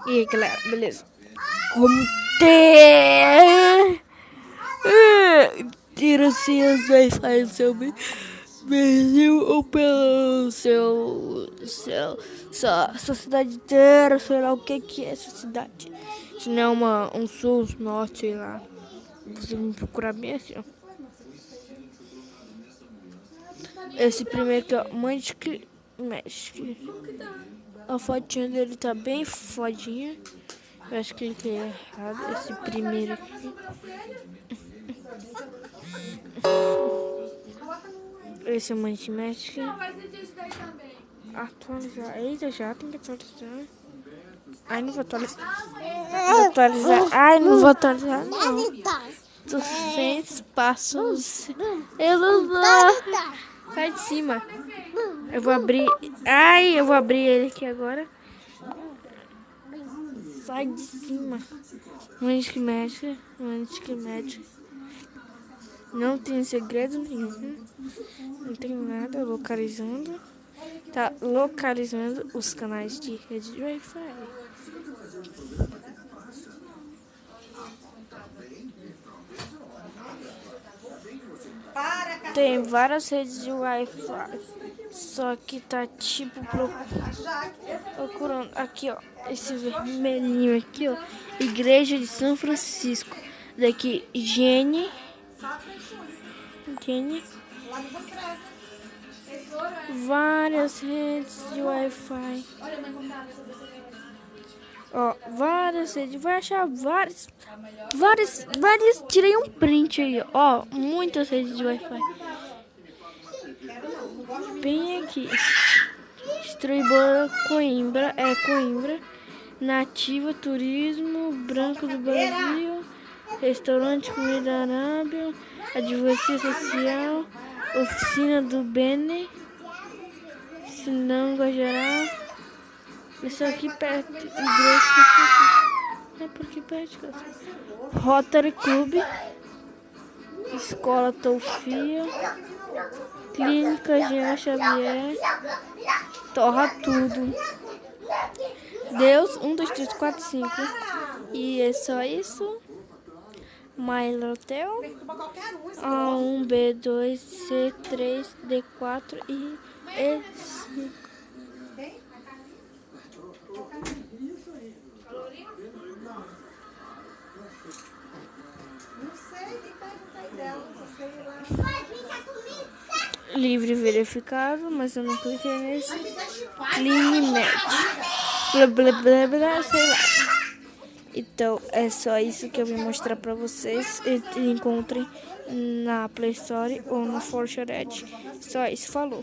E aí, galera, beleza? Como ter tira-se Wi-Fi do seu Brasil ou pelo sua cidade inteira, sei lá o que é essa cidade. Se não é um sul, norte, sei lá. Você me procurar bem assim, ó. Esse primeiro que é o Magic. A fotinha dele tá bem fodinha. Eu acho que ele tem errado. Esse primeiro aqui. Esse é o Magic. Atualizar. Eita, já tem que atualizar. Ai, não vou atualizar. Vou atualizar. Ai, não vou atualizar, não. Tô sem espaços. Eu não vou. Sai de cima. Eu vou abrir. Ai, eu vou abrir ele aqui agora. Sai de cima. Magic. Não tem segredo nenhum. Não tem nada localizando. Tá localizando os canais de rede de Wi-Fi. Tem várias redes de Wi-Fi. Só que tá tipo procurando. Aqui, ó. Esse vermelhinho aqui, ó. Igreja de São Francisco. Daqui, Jenny. Várias redes de Wi-Fi. Ó, várias redes. Vai achar várias. Tirei um print aí, ó. Muitas redes de Wi-Fi. Bem aqui. Distribuidora Coimbra. Nativa Turismo, Branco do Brasil. Restaurante Comida Arábia. Advocacia Social. Oficina do Bene. Sinanga Geral. Isso aqui perto. Igreja. É porque perto. Rotary Club. Escola Tofia. Clínica Jean Xavier. Torra tudo. Deus, 1, 2, 3, 4, 5. E é só isso. My Hotel. A1, B2, C3, D4 e E5. Livre verificado, mas eu não cliquei nesse. Cleanmet. Blá blá blá blá, sei lá. Então é só isso que eu vim mostrar pra vocês. Encontrem na Play Store ou no Fortnite. Só isso, falou.